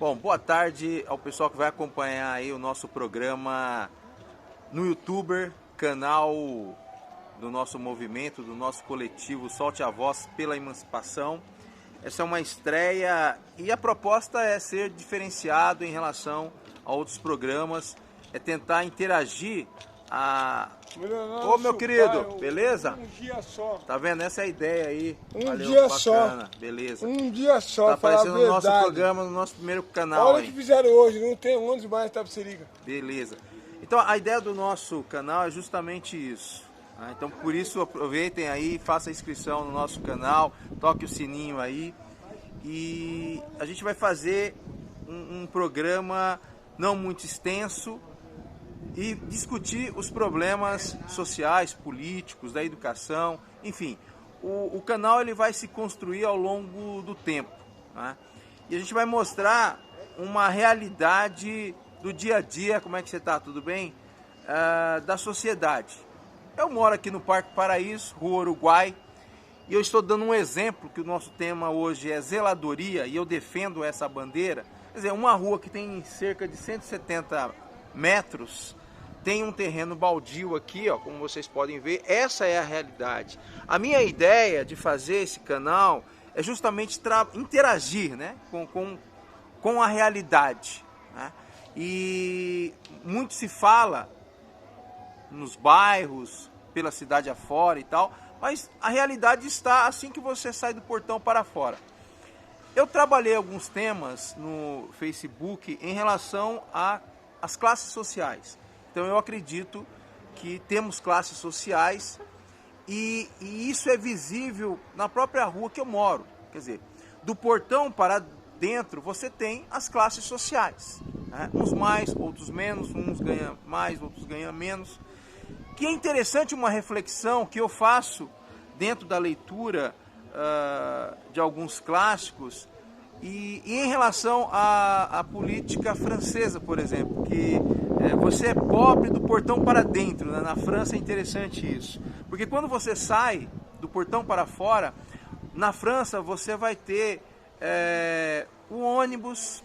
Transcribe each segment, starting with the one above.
Bom, boa tarde ao pessoal que vai acompanhar aí o nosso programa no YouTuber, canal do nosso movimento, do nosso coletivo Solte a Voz pela Emancipação. Essa é uma estreia e a proposta é ser diferenciado em relação a outros programas, é tentar interagir. Ô meu querido, beleza? Um dia só. Tá vendo? Essa é a ideia aí. Valeu, dia bacana. só. Beleza. Um dia só, tá aparecendo no nosso programa, no nosso primeiro canal. Olha aí. o que fizeram hoje, não tem onde mais Itapecerica. Beleza. Então a ideia do nosso canal é justamente isso. Então por isso aproveitem aí, façam a inscrição no nosso canal, toque o sininho aí. E a gente vai fazer um programa não muito extenso e discutir os problemas sociais, políticos, da educação, enfim. O canal ele vai se construir ao longo do tempo, né? E a gente vai mostrar uma realidade do dia a dia, como é que você está, tudo bem? Da sociedade. Eu moro aqui no Parque Paraíso, Rua Uruguai, e eu estou dando um exemplo que o nosso tema hoje é zeladoria, e eu defendo essa bandeira. Quer dizer, uma rua que tem cerca de 170 metros, tem um terreno baldio aqui, ó, como vocês podem ver, essa é a realidade. A minha ideia de fazer esse canal é justamente interagir, né, com a realidade, né? E muito se fala nos bairros, pela cidade afora e tal, mas a realidade está assim que você sai do portão para fora. Eu trabalhei alguns temas no Facebook em relação às classes sociais. Então eu acredito que temos classes sociais e isso é visível na própria rua que eu moro. Quer dizer, do portão para dentro você tem as classes sociais, né? Uns mais, outros menos, uns ganham mais, outros ganham menos. Que é interessante uma reflexão que eu faço dentro da leitura de alguns clássicos e em relação à política francesa, por exemplo, que você é pobre do portão para dentro, né? Na França é interessante isso, porque quando você sai do portão para fora, na França você vai ter o ônibus,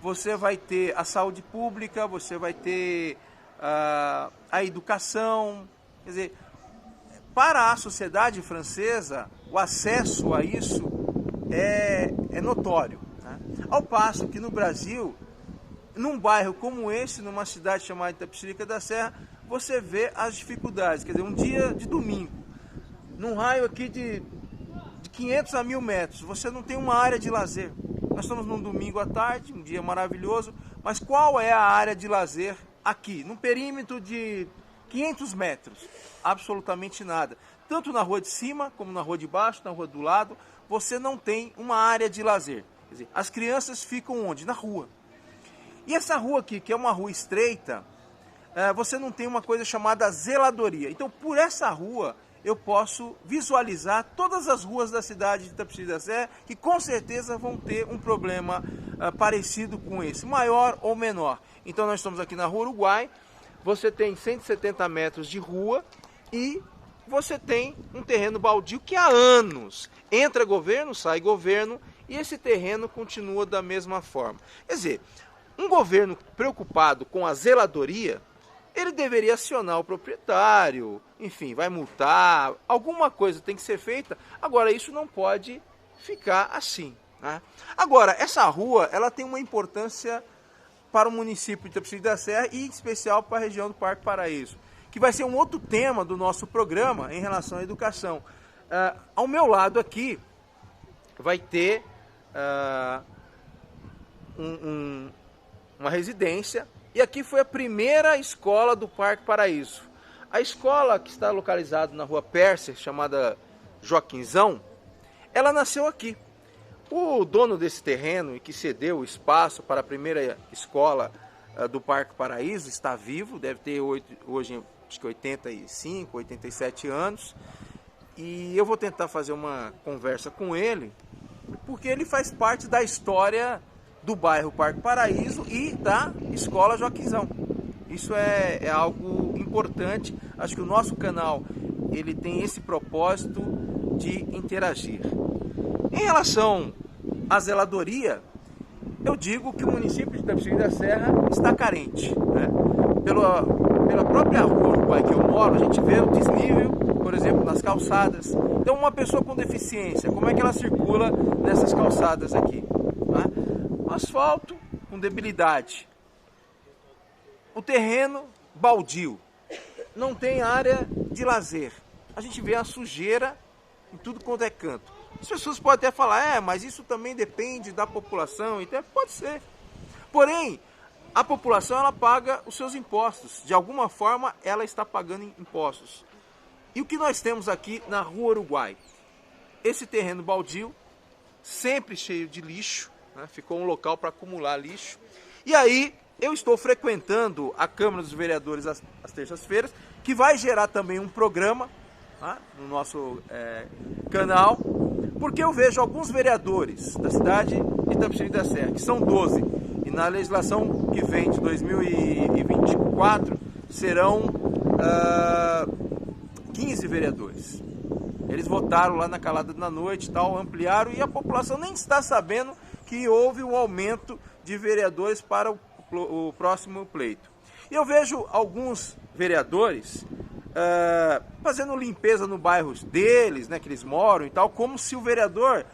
você vai ter a saúde pública, você vai ter a educação. Quer dizer, para a sociedade francesa, o acesso a isso é notório, né? Ao passo que no Brasil, num bairro como esse, numa cidade chamada Itapecerica da Serra, você vê as dificuldades. Quer dizer, um dia de domingo, num raio aqui de 500 a 1000 metros, você não tem uma área de lazer. Nós estamos num domingo à tarde, um dia maravilhoso, mas qual é a área de lazer aqui, num perímetro de 500 metros? Absolutamente nada. Tanto na rua de cima, como na rua de baixo, na rua do lado, você não tem uma área de lazer. Quer dizer, as crianças ficam onde? Na rua. E essa rua aqui, que é uma rua estreita, você não tem uma coisa chamada zeladoria. Então, por essa rua, eu posso visualizar todas as ruas da cidade de Itapecerica da Serra, que com certeza vão ter um problema parecido com esse, maior ou menor. Então, nós estamos aqui na Rua Uruguai, você tem 170 metros de rua e você tem um terreno baldio que há anos entra governo, sai governo, e esse terreno continua da mesma forma. Quer dizer, um governo preocupado com a zeladoria, ele deveria acionar o proprietário, enfim, vai multar, alguma coisa tem que ser feita. Agora, isso não pode ficar assim, né? Agora, essa rua, ela tem uma importância para o município de Itapecerica da Serra e em especial para a região do Parque Paraíso, que vai ser um outro tema do nosso programa em relação à educação. Ao meu lado aqui vai ter uma residência, e aqui foi a primeira escola do Parque Paraíso. A escola, que está localizada na Rua Pérsia, chamada Joaquinzão, ela nasceu aqui. O dono desse terreno e que cedeu o espaço para a primeira escola do Parque Paraíso está vivo, deve ter hoje acho que 85, 87 anos, e eu vou tentar fazer uma conversa com ele, porque ele faz parte da história do bairro Parque Paraíso e da Escola Joaquinzão. Isso é algo importante. Acho que o nosso canal ele tem esse propósito de interagir. Em relação à zeladoria, eu digo que o município de Itapecerica da Serra está carente, né? Pela própria rua Uruguai que eu moro, a gente vê o desnível, por exemplo, nas calçadas. Então, uma pessoa com deficiência, como é que ela circula nessas calçadas aqui? Né? O asfalto com debilidade, o terreno baldio, não tem área de lazer. A gente vê a sujeira em tudo quanto é canto. As pessoas podem até falar, mas isso também depende da população, então pode ser. Porém, a população ela paga os seus impostos. De alguma forma, ela está pagando impostos. E o que nós temos aqui na Rua Uruguai? Esse terreno baldio, sempre cheio de lixo, né? Ficou um local para acumular lixo. E aí, eu estou frequentando a Câmara dos Vereadores às terças-feiras, que vai gerar também um programa, tá? No nosso canal, porque eu vejo alguns vereadores da cidade de Itapecerica da Serra, que são 12, e na legislação que vem de 2024 serão 15 vereadores. Eles votaram lá na calada da noite, tal, ampliaram, e a população nem está sabendo que houve um aumento de vereadores para o próximo pleito. E eu vejo alguns vereadores fazendo limpeza no bairro deles, né, que eles moram e tal, como se o vereador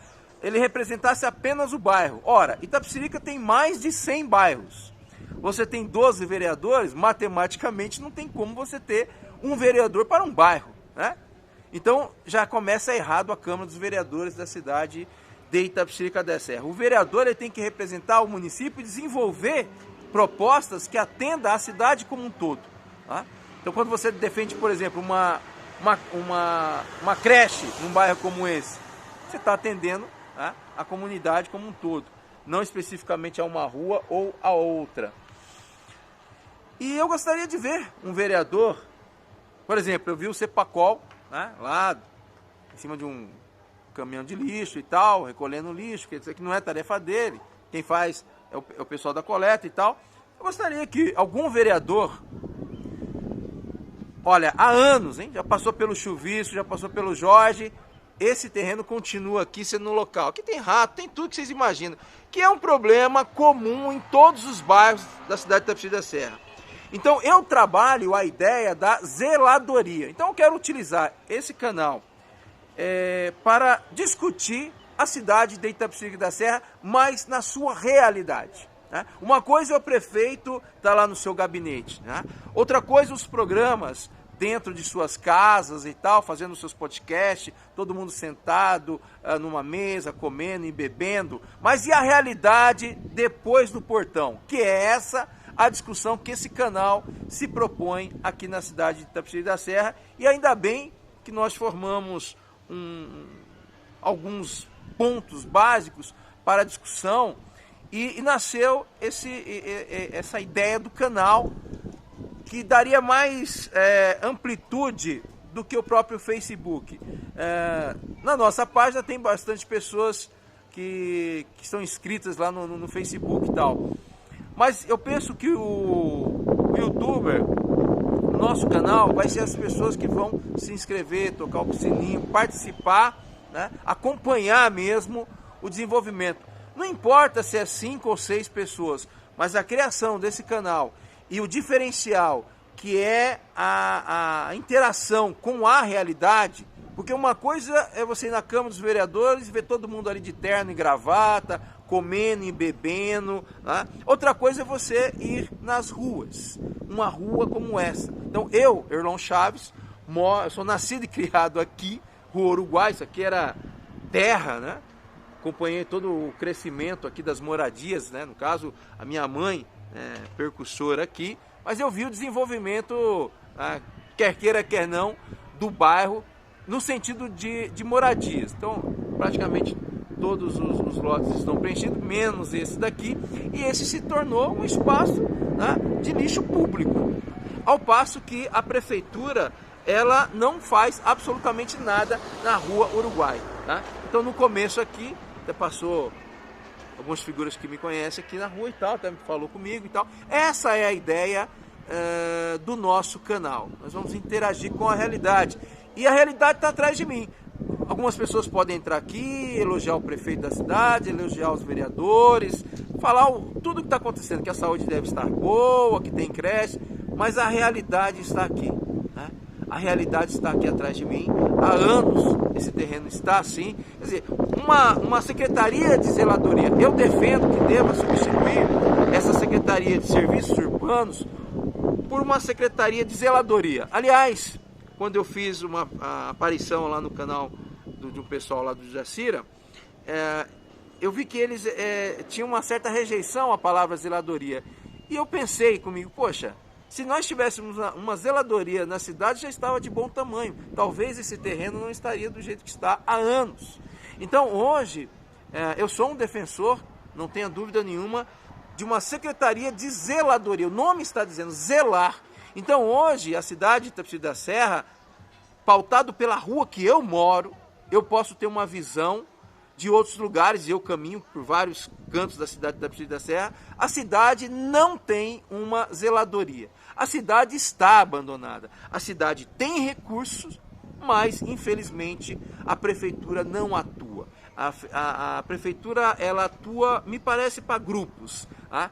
ele representasse apenas o bairro. Ora, Itapecerica tem mais de 100 bairros. Você tem 12 vereadores, matematicamente não tem como você ter um vereador para um bairro, né? Então já começa errado a Câmara dos Vereadores da cidade de Itapecerica da Serra. O vereador ele tem que representar o município e desenvolver propostas que atendam a cidade como um todo, tá? Então quando você defende, por exemplo, uma creche num bairro como esse, você está atendendo, tá, a comunidade como um todo, não especificamente a uma rua ou a outra. E eu gostaria de ver um vereador, por exemplo, eu vi o Cepacol, né, lá em cima de um caminhão de lixo e tal, recolhendo lixo, quer dizer que não é tarefa dele, quem faz é o pessoal da coleta e tal. Eu gostaria que algum vereador, olha, há anos, hein, já passou pelo Chuvisco, já passou pelo Jorge, esse terreno continua aqui sendo no local. Aqui tem rato, tem tudo que vocês imaginam, que é um problema comum em todos os bairros da cidade de Itapecerica da Serra. Então eu trabalho a ideia da zeladoria. Então eu quero utilizar esse canal para discutir a cidade de Itapecerica da Serra, mas na sua realidade, né? Uma coisa é o prefeito estar lá no seu gabinete, né? Outra coisa os programas dentro de suas casas e tal, fazendo seus podcasts, todo mundo sentado numa mesa, comendo e bebendo. Mas e a realidade depois do portão? Que é essa a discussão que esse canal se propõe aqui na cidade de Itapecerica da Serra. E ainda bem que nós formamos alguns pontos básicos para a discussão e nasceu essa ideia do canal, que daria mais amplitude do que o próprio Facebook. Na nossa página tem bastante pessoas que estão inscritas lá no Facebook e tal. Mas eu penso que o youtuber, o nosso canal, vai ser as pessoas que vão se inscrever, tocar o sininho, participar, né, acompanhar mesmo o desenvolvimento. Não importa se é 5 ou 6 pessoas, mas a criação desse canal e o diferencial que é a interação com a realidade, porque uma coisa é você ir na Câmara dos Vereadores e ver todo mundo ali de terno e gravata, comendo e bebendo, né? Outra coisa é você ir nas ruas, uma rua como essa. Então eu, Erlon Chaves, eu sou nascido e criado aqui, Rua Uruguai, isso aqui era terra, né? Acompanhei todo o crescimento aqui das moradias, né? No caso, a minha mãe percussora aqui, mas eu vi o desenvolvimento, quer queira, quer não, do bairro no sentido de moradias. Então, praticamente todos os lotes estão preenchidos, menos esse daqui, e esse se tornou um espaço, né, de lixo público, ao passo que a prefeitura ela não faz absolutamente nada na Rua Uruguai, tá? Então no começo aqui, até passou algumas figuras que me conhecem aqui na rua e tal, até falou comigo e tal. Essa é a ideia do nosso canal. Nós vamos interagir com a realidade. E a realidade está atrás de mim. Algumas pessoas podem entrar aqui, elogiar o prefeito da cidade, elogiar os vereadores, falar tudo o que está acontecendo, que a saúde deve estar boa, que tem creche, mas a realidade está aqui, né? A realidade está aqui atrás de mim. Há anos esse terreno está assim. Quer dizer, uma secretaria de zeladoria, eu defendo que deva substituir essa secretaria de serviços urbanos por uma secretaria de zeladoria. Aliás, quando eu fiz a aparição lá no canal do pessoal lá do Jacira, eu vi que eles tinham uma certa rejeição à palavra zeladoria. E eu pensei comigo, poxa, se nós tivéssemos uma zeladoria na cidade, já estava de bom tamanho. Talvez esse terreno não estaria do jeito que está há anos. Então hoje, eu sou um defensor, não tenha dúvida nenhuma, de uma secretaria de zeladoria. O nome está dizendo zelar. Então hoje, a cidade de Itapecerica da Serra, pautado pela rua que eu moro, eu posso ter uma visão de outros lugares, eu caminho por vários cantos da cidade de Itapecerica da Serra, a cidade não tem uma zeladoria. A cidade está abandonada. A cidade tem recursos, mas infelizmente a prefeitura não atua. A prefeitura, ela atua, me parece, para grupos, tá?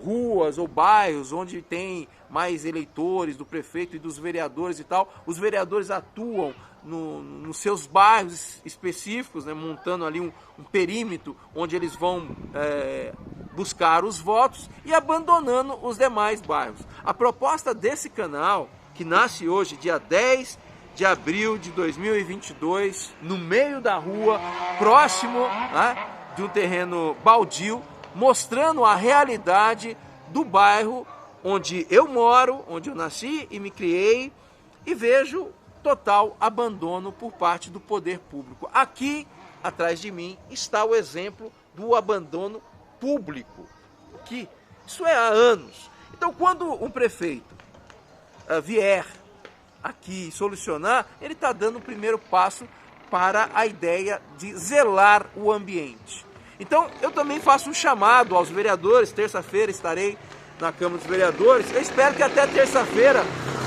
Ruas ou bairros onde tem mais eleitores do prefeito e dos vereadores e tal. Os vereadores atuam nos seus bairros específicos, né, montando ali um perímetro onde eles vão buscar os votos e abandonando os demais bairros. A proposta desse canal, que nasce hoje, dia 10 de abril de 2022, no meio da rua, próximo, né, de um terreno baldio, mostrando a realidade do bairro onde eu moro, onde eu nasci e me criei, e vejo total abandono por parte do poder público. Aqui, atrás de mim, está o exemplo do abandono público, que isso é há anos. Então, quando um prefeito vier aqui solucionar, ele está dando o primeiro passo para a ideia de zelar o ambiente. Então, eu também faço um chamado aos vereadores. Terça-feira estarei na Câmara dos Vereadores. Eu espero que até terça-feira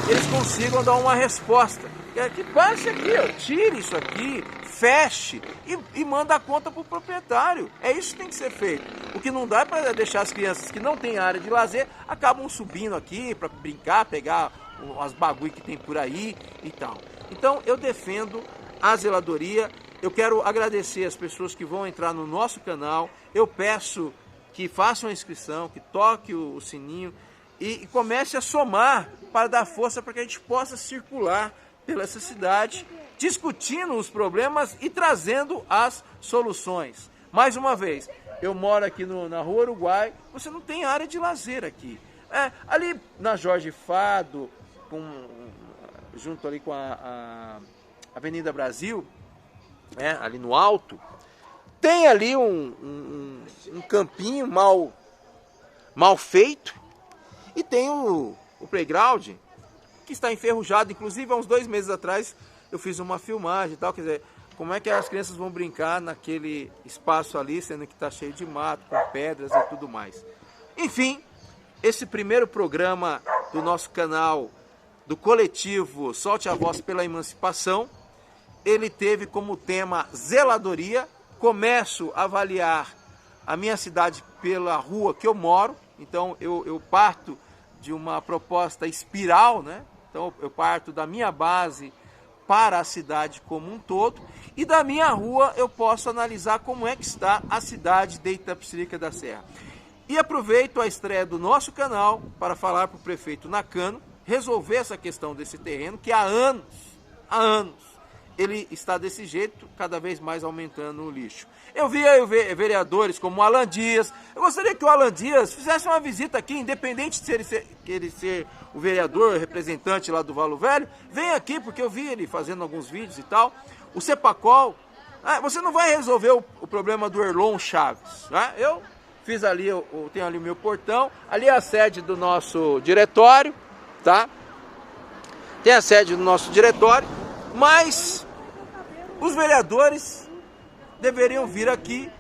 eles consigam dar uma resposta. Que passe aqui, tire isso aqui, feche e manda a conta para o proprietário. É isso que tem que ser feito. O que não dá é para deixar as crianças que não têm área de lazer, acabam subindo aqui para brincar, pegar as bagulho que tem por aí e tal. Então, eu defendo a zeladoria. Eu quero agradecer as pessoas que vão entrar no nosso canal. Eu peço que façam a inscrição, que toque o sininho e comece a somar para dar força para que a gente possa circular pela essa cidade, discutindo os problemas e trazendo as soluções. Mais uma vez, eu moro aqui na Rua Uruguai, você não tem área de lazer aqui. Ali na Jorge Fado, junto ali com a Avenida Brasil, ali no alto, tem ali um campinho mal feito e tem o playground que está enferrujado. Inclusive, há uns 2 meses atrás eu fiz uma filmagem e tal, quer dizer, como é que as crianças vão brincar naquele espaço ali, sendo que está cheio de mato, com pedras e tudo mais. Enfim, esse primeiro programa do nosso canal, do coletivo Solte a Voz pela Emancipação, ele teve como tema zeladoria. Começo a avaliar a minha cidade pela rua que eu moro. Então eu parto de uma proposta espiral, né? Então eu parto da minha base para a cidade como um todo, e da minha rua eu posso analisar como é que está a cidade de Itapecerica da Serra. E aproveito a estreia do nosso canal para falar para o prefeito Nakano resolver essa questão desse terreno, que há anos, ele está desse jeito, cada vez mais aumentando o lixo. Eu vi aí vereadores como o Alan Dias. Eu gostaria que o Alan Dias fizesse uma visita aqui, independente de ele ser o vereador, representante lá do Valo Velho. Vem aqui, porque eu vi ele fazendo alguns vídeos e tal. O Cepacol, você não vai resolver o problema do Erlon Chaves, né? Eu fiz ali, eu tenho ali o meu portão, ali é a sede do nosso diretório, tá? Tem a sede do nosso diretório, mas os vereadores deveriam vir aqui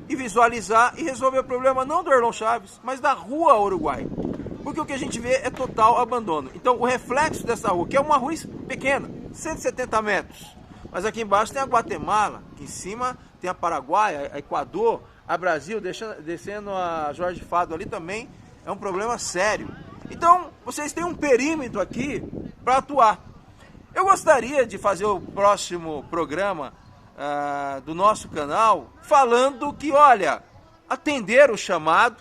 e visualizar e resolver o problema não do Erlon Chaves, mas da Rua Uruguai. Porque o que a gente vê é total abandono. Então o reflexo dessa rua, que é uma rua pequena, 170 metros, Mas aqui embaixo tem a Guatemala, aqui em cima tem a Paraguai, a Equador, a Brasil, descendo a Jorge Fado ali também, é um problema sério. Então, vocês têm um perímetro aqui para atuar. Eu gostaria de fazer o próximo programa do nosso canal falando que, olha, atender o chamado,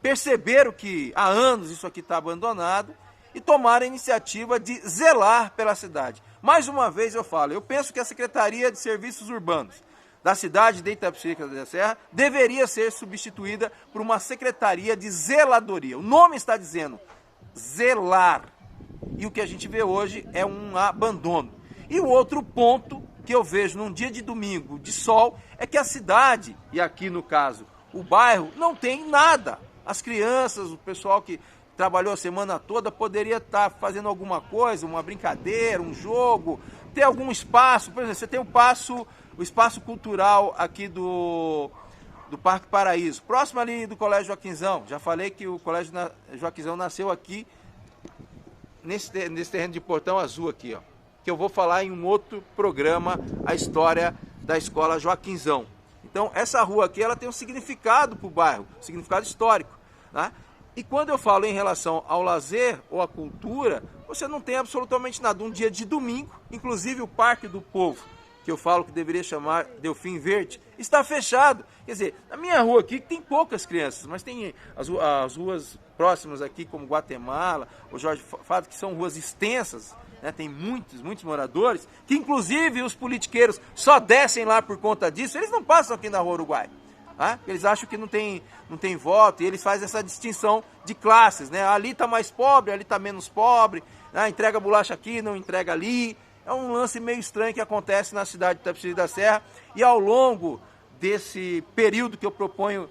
perceberam que há anos isso aqui está abandonado e tomar a iniciativa de zelar pela cidade. Mais uma vez eu falo, eu penso que a Secretaria de Serviços Urbanos da cidade de Itapecerica da Serra deveria ser substituída por uma Secretaria de Zeladoria. O nome está dizendo zelar. E o que a gente vê hoje é um abandono. E o outro ponto que eu vejo num dia de domingo de sol é que a cidade, e aqui no caso o bairro, não tem nada. As crianças, o pessoal que trabalhou a semana toda poderia estar fazendo alguma coisa, uma brincadeira, um jogo, ter algum espaço. Por exemplo, você tem o espaço cultural aqui do Parque Paraíso, próximo ali do Colégio Joaquinzão. Já falei que o Colégio Joaquinzão nasceu aqui, nesse terreno de Portão Azul aqui, ó, que eu vou falar em um outro programa, a história da Escola Joaquinzão. Então, essa rua aqui, ela tem um significado para o bairro, um significado histórico, né? E quando eu falo em relação ao lazer ou à cultura, você não tem absolutamente nada. Um dia de domingo, inclusive o Parque do Povo, que eu falo que deveria chamar Delfim Verde, está fechado. Quer dizer, na minha rua aqui tem poucas crianças, mas tem as ruas próximas aqui, como Guatemala, o Jorge Fado, que são ruas extensas, né? Tem muitos moradores, que inclusive os politiqueiros só descem lá por conta disso, eles não passam aqui na Rua Uruguai. Tá? Eles acham que não tem voto e eles fazem essa distinção de classes, né? Ali está mais pobre, ali está menos pobre, né? Entrega bolacha aqui, não entrega ali. É um lance meio estranho que acontece na cidade de Itapecerica da Serra, e ao longo desse período que eu proponho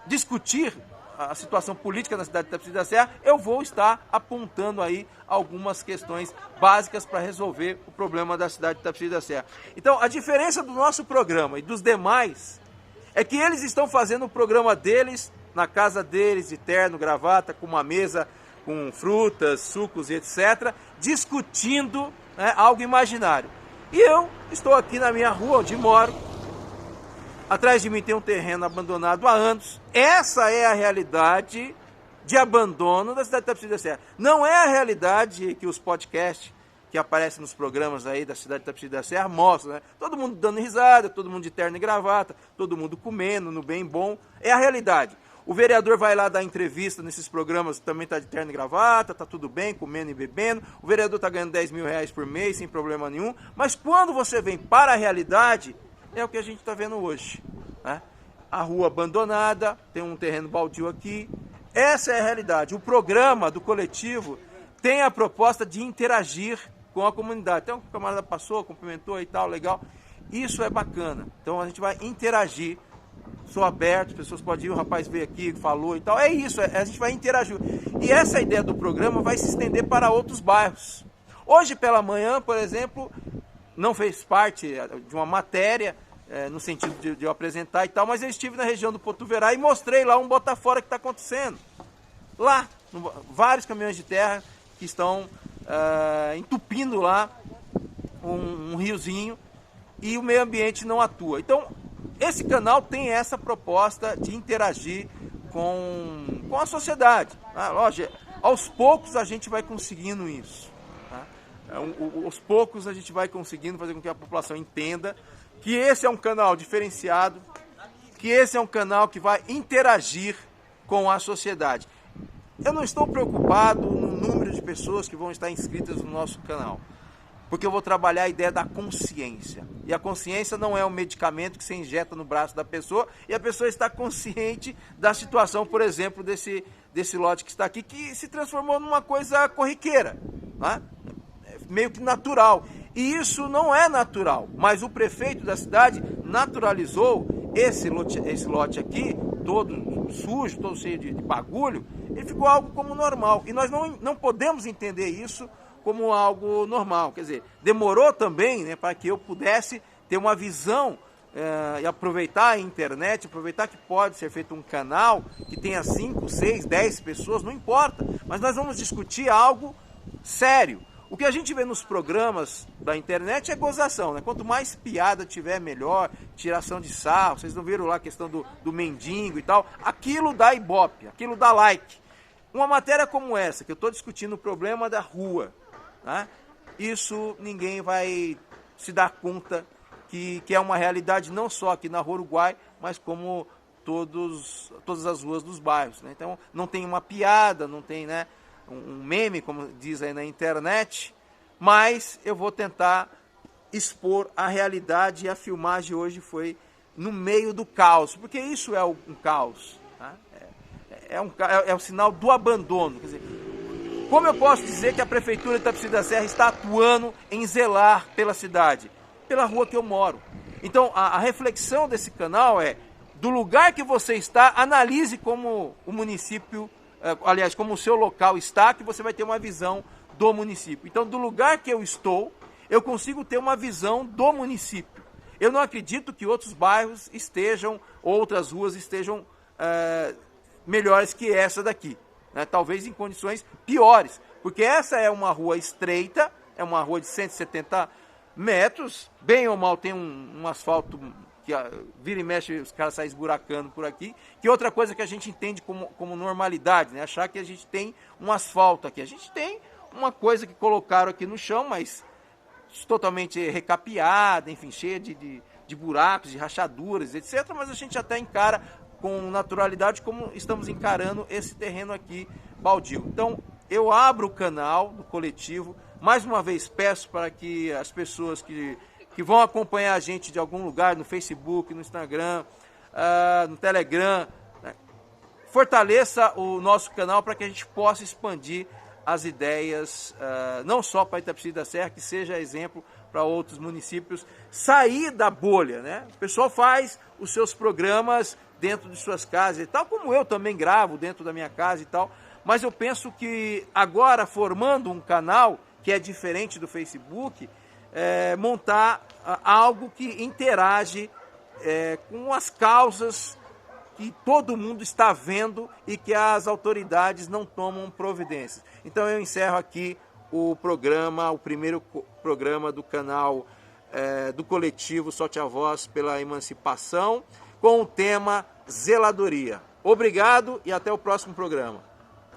discutir a situação política na cidade de Itapecerica da Serra, eu vou estar apontando aí algumas questões básicas para resolver o problema da cidade de Itapecerica da Serra. Então, a diferença do nosso programa e dos demais é que eles estão fazendo o programa deles, na casa deles, de terno, gravata, com uma mesa com frutas, sucos e etc., discutindo, né, algo imaginário. E eu estou aqui na minha rua, onde moro. Atrás de mim tem um terreno abandonado há anos. Essa é a realidade de abandono da cidade de Itapecerica da Serra. Não é a realidade que os podcasts que aparecem nos programas aí da cidade de Itapecerica da Serra mostram, né? Todo mundo dando risada, todo mundo de terno e gravata, todo mundo comendo, no bem bom. É a realidade. O vereador vai lá dar entrevista nesses programas, também está de terno e gravata, está tudo bem, comendo e bebendo. O vereador está ganhando 10 mil reais por mês, sem problema nenhum. Mas quando você vem para a realidade, é o que a gente está vendo hoje, né? A rua abandonada, tem um terreno baldio aqui. Essa é a realidade. O programa do coletivo tem a proposta de interagir com a comunidade. Então, o camarada passou, cumprimentou e tal, legal. Isso é bacana. Então, a gente vai interagir. Sou aberto, as pessoas podem ir, o rapaz veio aqui, falou e tal. É isso, a gente vai interagir. E essa ideia do programa vai se estender para outros bairros. Hoje pela manhã, por exemplo, não fez parte de uma matéria, no sentido de eu apresentar e tal, mas eu estive na região do Potuverá e mostrei lá um bota-fora que está acontecendo. Lá, vários caminhões de terra que estão entupindo lá um riozinho e o meio ambiente não atua. Então, esse canal tem essa proposta de interagir com a sociedade. Tá? Lógico, aos poucos a gente vai conseguindo isso. Tá? Aos poucos a gente vai conseguindo fazer com que a população entenda que esse é um canal diferenciado, que esse é um canal que vai interagir com a sociedade. Eu não estou preocupado no número de pessoas que vão estar inscritas no nosso canal, porque eu vou trabalhar a ideia da consciência. E a consciência não é um medicamento que você injeta no braço da pessoa e a pessoa está consciente da situação, por exemplo, desse lote que está aqui, que se transformou numa coisa corriqueira, né? Meio que natural. E isso não é natural, mas o prefeito da cidade naturalizou esse lote aqui, todo sujo, todo cheio de bagulho, ele ficou algo como normal. E nós não podemos entender isso como algo normal. Quer dizer, demorou também, né, para que eu pudesse ter uma visão e aproveitar a internet, aproveitar que pode ser feito um canal que tenha 5, 6, 10 pessoas, não importa. Mas nós vamos discutir algo sério. O que a gente vê nos programas da internet é gozação, né? Quanto mais piada tiver, melhor, tiração de sarro. Vocês não viram lá a questão do mendigo e tal? Aquilo dá ibope, aquilo dá like. Uma matéria como essa, que eu estou discutindo o problema da rua, né? Isso ninguém vai se dar conta que é uma realidade não só aqui na Rua Uruguai, mas como todas as ruas dos bairros, né? Então não tem uma piada, não tem, né, um meme, como diz aí na internet, mas eu vou tentar expor a realidade, e a filmagem hoje foi no meio do caos, porque isso é um caos, tá? É um sinal do abandono. Quer dizer, como eu posso dizer que a Prefeitura de Itapecerica da Serra está atuando em zelar pela cidade? Pela rua que eu moro. Então a reflexão desse canal é: do lugar que você está, analise como o município, aliás, como o seu local está, que você vai ter uma visão do município. Então, do lugar que eu estou, eu consigo ter uma visão do município. Eu não acredito que outros bairros estejam, outras ruas estejam melhores que essa daqui, né? Talvez em condições piores, porque essa é uma rua estreita, é uma rua de 170 metros, bem ou mal tem um asfalto que vira e mexe, os caras saem esburacando por aqui, que outra coisa que a gente entende como normalidade, né? Achar que a gente tem um asfalto aqui. A gente tem uma coisa que colocaram aqui no chão, mas totalmente recapeada, enfim, cheia de buracos, de rachaduras, etc. Mas a gente até encara com naturalidade como estamos encarando esse terreno aqui baldio. Então, eu abro o canal do coletivo, mais uma vez peço para que as pessoas que vão acompanhar a gente de algum lugar, no Facebook, no Instagram, no Telegram, né, fortaleça o nosso canal para que a gente possa expandir as ideias, não só para Itapecerica da Serra, que seja exemplo para outros municípios, sair da bolha, né? O pessoal faz os seus programas dentro de suas casas e tal, como eu também gravo dentro da minha casa e tal, mas eu penso que agora, formando um canal que é diferente do Facebook, montar algo que interage com as causas que todo mundo está vendo e que as autoridades não tomam providências. Então eu encerro aqui o primeiro programa do canal do coletivo Solte a Voz pela Emancipação, com o tema Zeladoria. Obrigado e até o próximo programa.